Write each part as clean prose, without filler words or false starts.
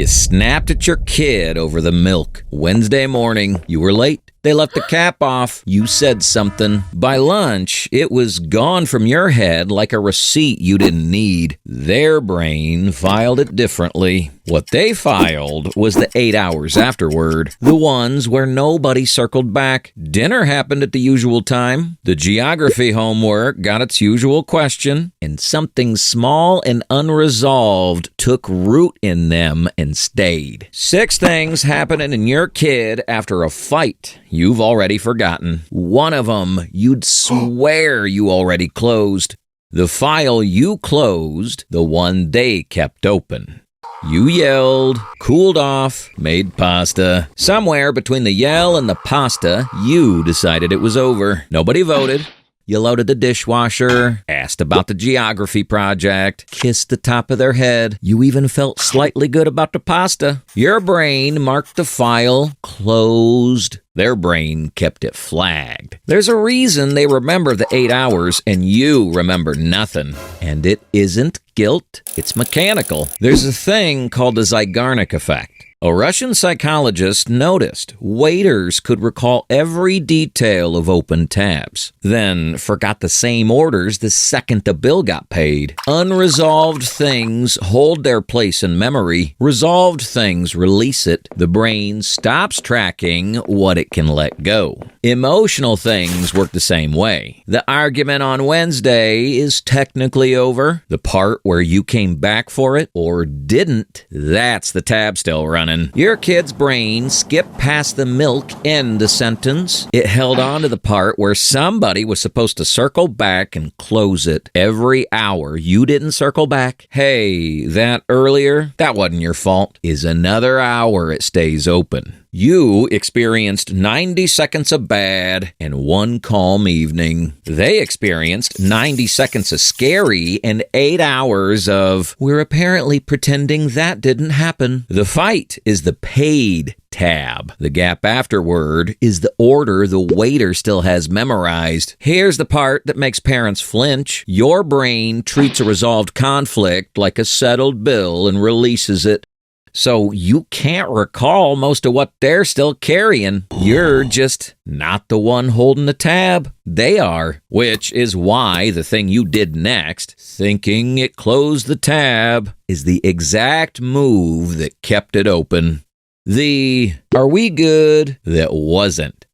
You snapped at your kid over the milk. Wednesday morning, you were late. They left the cap off. You said something. By lunch, it was gone from your head like a receipt you didn't need. Their brain filed it differently. What they filed was the 8 hours afterward, the ones where nobody circled back. Dinner happened at the usual time. The geography homework got its usual question, and something small and unresolved took root in them and stayed. 6 things happening in your kid after a fight you've already forgotten. One of them you'd swear you already closed. The file you closed, the one they kept open. You yelled, cooled off, made pasta. Somewhere between the yell and the pasta, you decided it was over. Nobody voted. You loaded the dishwasher, asked about the geography project, kissed the top of their head. You even felt slightly good about the pasta. Your brain marked the file closed. Their brain kept it flagged. There's a reason they remember the 8 hours and you remember nothing. And it isn't guilt, it's mechanical. There's a thing called the Zygarnik effect. A Russian psychologist noticed waiters could recall every detail of open tabs, then forgot the same orders the second the bill got paid. Unresolved things hold their place in memory. Resolved things release it. The brain stops tracking what it can let go. Emotional things work the same way. The argument on Wednesday is technically over. The part where you came back for it or didn't, that's the tab still running. Your kid's brain skipped past the milk end the sentence. It held on to the part where somebody was supposed to circle back and close it. Every hour you didn't circle back, hey, that earlier, that wasn't your fault, is another hour it stays open. You experienced 90 seconds of bad and one calm evening. They experienced 90 seconds of scary and 8 hours of, we're apparently pretending that didn't happen. The fight is the paid tab. The gap afterward is the order the waiter still has memorized. Here's the part that makes parents flinch. Your brain treats a resolved conflict like a settled bill and releases it. So you can't recall most of what they're still carrying. You're just not the one holding the tab. They are, which is why the thing you did next, thinking it closed the tab, is the exact move that kept it open. The "are we good?" that wasn't.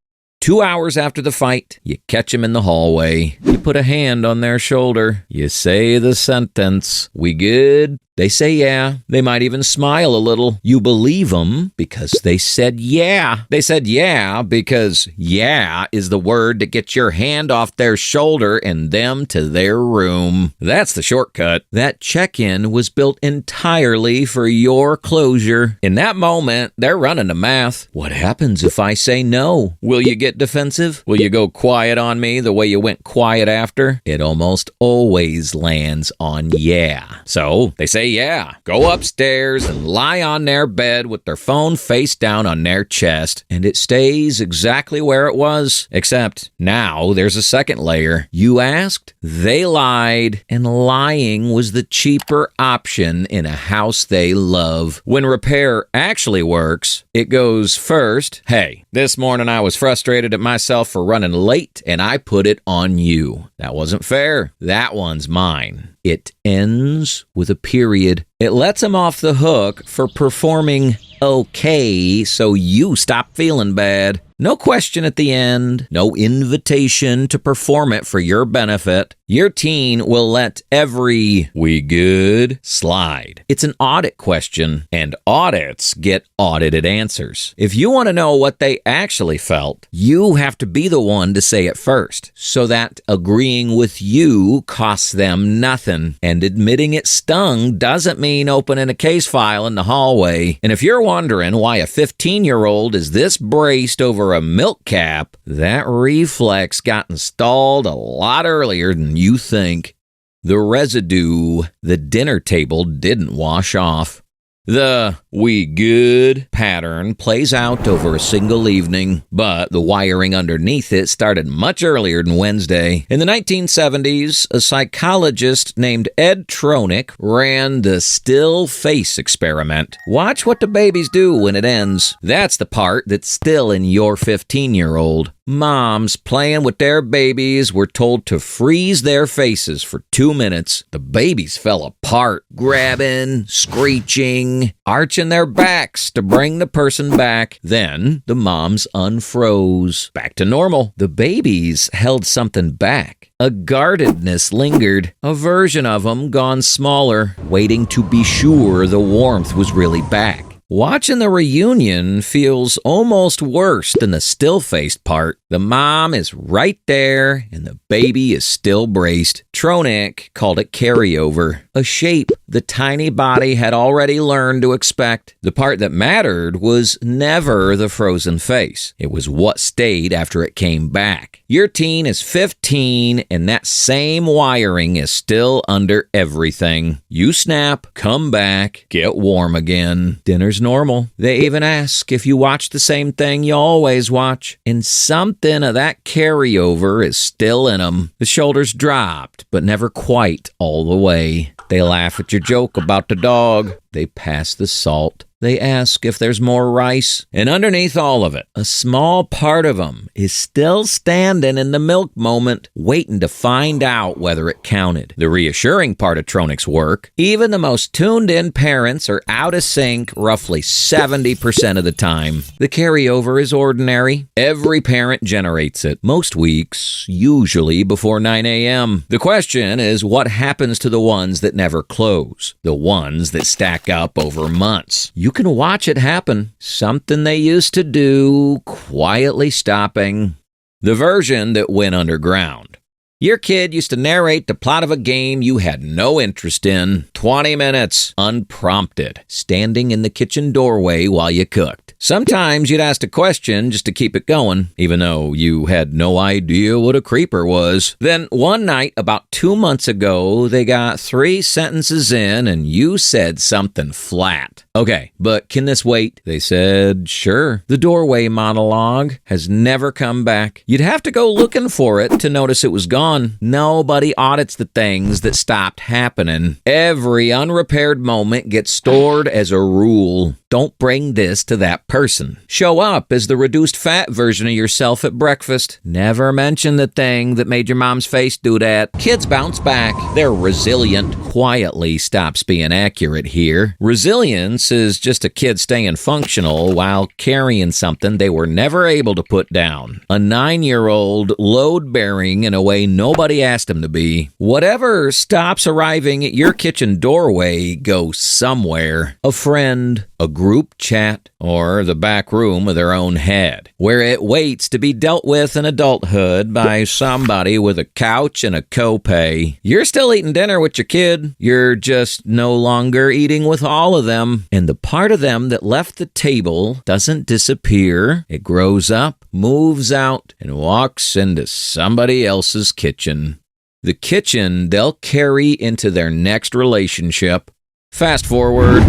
2 hours after the fight, you catch them in the hallway. You put a hand on their shoulder. You say the sentence, "We good?" They say yeah. They might even smile a little. You believe them because they said yeah. They said yeah because yeah is the word that gets your hand off their shoulder and them to their room. That's the shortcut. That check-in was built entirely for your closure. In that moment, they're running the math. What happens if I say no? Will you get defensive? Will you go quiet on me the way you went quiet after? It almost always lands on yeah. So they say yeah, go upstairs and lie on their bed with their phone face down on their chest, and it stays exactly where it was, except now there's a second layer. You asked, they lied, and lying was the cheaper option in a house they love. When repair actually works, it goes first, hey, this morning I was frustrated at myself for running late, and I put it on you. That wasn't fair. That one's mine. It ends with a period. It lets him off the hook for performing okay, so you stop feeling bad. No question at the end, no invitation to perform it for your benefit. Your teen will let every "we good" slide. It's an audit question, and audits get audited answers. If you want to know what they actually felt, you have to be the one to say it first, so that agreeing with you costs them nothing. And admitting it stung doesn't mean opening a case file in the hallway. And if you're wondering why a 15-year-old is this braced over a milk cap, that reflex got installed a lot earlier than you think. The residue the dinner table didn't wash off. The "we good" pattern plays out over a single evening, but the wiring underneath it started much earlier than Wednesday. In the 1970s, a psychologist named 𝐸𝐻 ran the still face experiment. Watch what the babies do when it ends. That's the part that's still in your 15-year-old. Moms playing with their babies were told to freeze their faces for 2 minutes. The babies fell apart, grabbing, screeching, arching their backs to bring the person back. Then the moms unfroze. Back to normal. The babies held something back. A guardedness lingered, a version of them gone smaller, waiting to be sure the warmth was really back. Watching the reunion feels almost worse than the still-faced part. The mom is right there, and the baby is still braced. 𝐥𝐬𝐞𝐬 called it carryover, a shape the tiny body had already learned to expect. The part that mattered was never the frozen face. It was what stayed after it came back. Your teen is 15, and that same wiring is still under everything. You snap, come back, get warm again. Dinner's normal. They even ask if you watch the same thing you always watch, and something of that carryover is still in them. The shoulders dropped, but never quite all the way. They laugh at your joke about the dog. They pass the salt. They ask if there's more rice. And underneath all of it, a small part of them is still standing in the milk moment, waiting to find out whether it counted. The reassuring part of 𝐥𝐬𝐞𝐬's work, even the most tuned-in parents are out of sync roughly 70% of the time. The carryover is ordinary. Every parent generates it. Most weeks, usually before 9 a.m. The question is, what happens to the ones that never close? The ones that stack up over months? You can watch it happen. Something they used to do, quietly stopping. The version that went underground. Your kid used to narrate the plot of a game you had no interest in. 20 minutes, unprompted, standing in the kitchen doorway while you cooked. Sometimes you'd ask a question just to keep it going, even though you had no idea what a creeper was. Then one night, about 2 months ago, they got 3 sentences in and you said something flat. Okay, but can this wait? They said, sure. The doorway monologue has never come back. You'd have to go looking for it to notice it was gone. Nobody audits the things that stopped happening. Every unrepaired moment gets stored as a rule. Don't bring this to that person. Show up as the reduced fat version of yourself at breakfast. Never mention the thing that made your mom's face do that. Kids bounce back. They're resilient. Quietly stops being accurate here. Resilience is just a kid staying functional while carrying something they were never able to put down. A 9-year-old load-bearing in a way nobody asked him to be. Whatever stops arriving at your kitchen doorway goes somewhere. A friend, a group chat, or the back room of their own head, where it waits to be dealt with in adulthood by somebody with a couch and a copay. You're still eating dinner with your kid. You're just no longer eating with all of them. And the part of them that left the table doesn't disappear. It grows up, moves out, and walks into somebody else's kitchen. The kitchen they'll carry into their next relationship. Fast forward.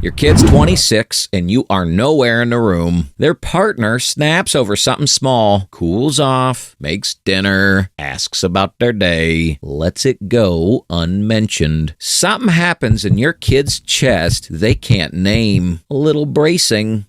Your kid's 26 and you are nowhere in the room. Their partner snaps over something small, cools off, makes dinner, asks about their day, lets it go unmentioned. Something happens in your kid's chest they can't name. A little bracing.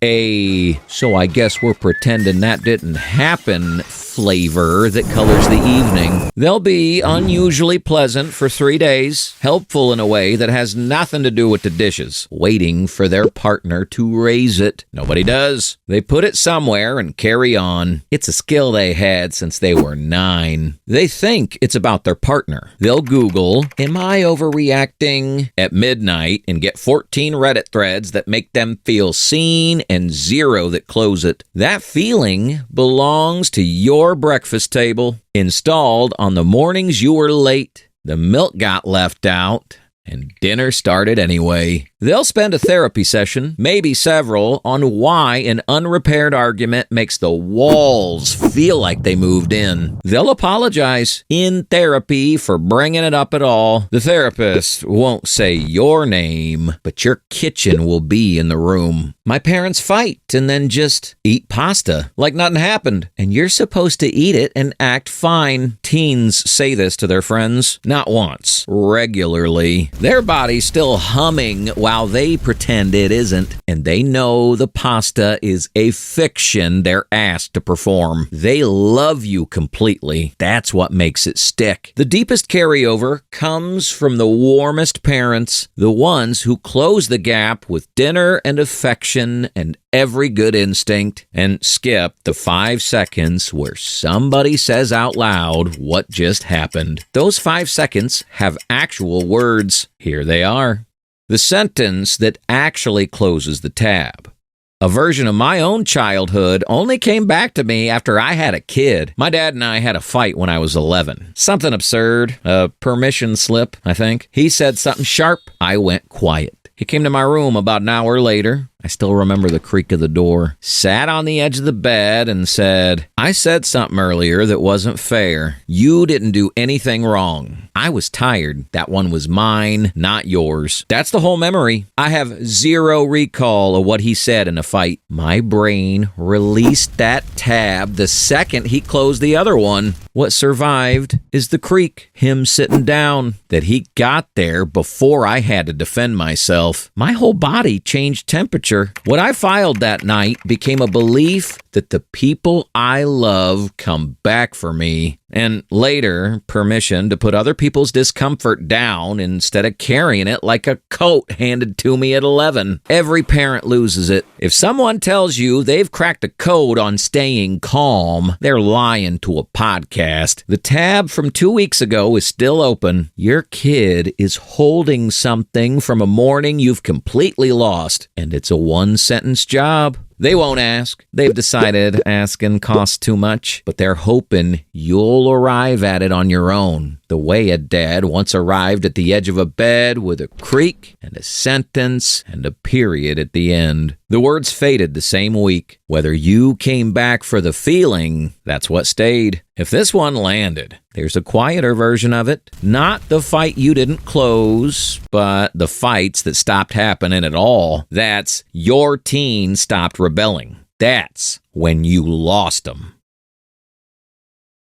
So I guess we're pretending that didn't happen flavor that colors the evening. They'll be unusually pleasant for 3 days, helpful in a way that has nothing to do with the dishes, waiting for their partner to raise it. Nobody does. They put it somewhere and carry on. It's a skill they had since they were 9. They think it's about their partner. They'll Google, "Am I overreacting?" at midnight and get 14 Reddit threads that make them feel seen and 0 that close it. That feeling belongs to your breakfast table, installed on the mornings you were late. The milk got left out, and dinner started anyway. They'll spend a therapy session, maybe several, on why an unrepaired argument makes the walls feel like they moved in. They'll apologize in therapy for bringing it up at all. The therapist won't say your name, but your kitchen will be in the room. My parents fight and then just eat pasta like nothing happened. And you're supposed to eat it and act fine. Teens say this to their friends, not once, regularly. Their body's still humming while they pretend it isn't. And they know the pasta is a fiction they're asked to perform. They love you completely. That's what makes it stick. The deepest carryover comes from the warmest parents, the ones who close the gap with dinner and affection and every good instinct, and skip the 5 seconds where somebody says out loud what just happened. Those 5 seconds have actual words. Here they are. The sentence that actually closes the tab. A version of my own childhood only came back to me after I had a kid. My dad and I had a fight when I was 11. Something absurd, a permission slip, I think. He said something sharp. I went quiet. He came to my room about an hour later. I still remember the creak of the door. Sat on the edge of the bed and said, I said something earlier that wasn't fair. You didn't do anything wrong. I was tired. That one was mine, not yours. That's the whole memory. I have zero recall of what he said in a fight. My brain released that tab the second he closed the other one. What survived is the creak, him sitting down, that he got there before I had to defend myself. My whole body changed temperature. What I filed that night became a belief that the people I love come back for me. And later, permission to put other people's discomfort down instead of carrying it like a coat handed to me at 11. Every parent loses it. If someone tells you they've cracked a code on staying calm, they're lying to a podcast. The tab from 2 weeks ago is still open. Your kid is holding something from a morning you've completely lost, and it's a one-sentence job. They won't ask. They've decided asking costs too much, but they're hoping you'll arrive at it on your own, the way a dad once arrived at the edge of a bed with a creak and a sentence and a period at the end. The words faded the same week. Whether you came back for the feeling, that's what stayed. If this one landed, there's a quieter version of it. Not the fight you didn't close, but the fights that stopped happening at all. That's your teen stopped rebelling. That's when you lost them.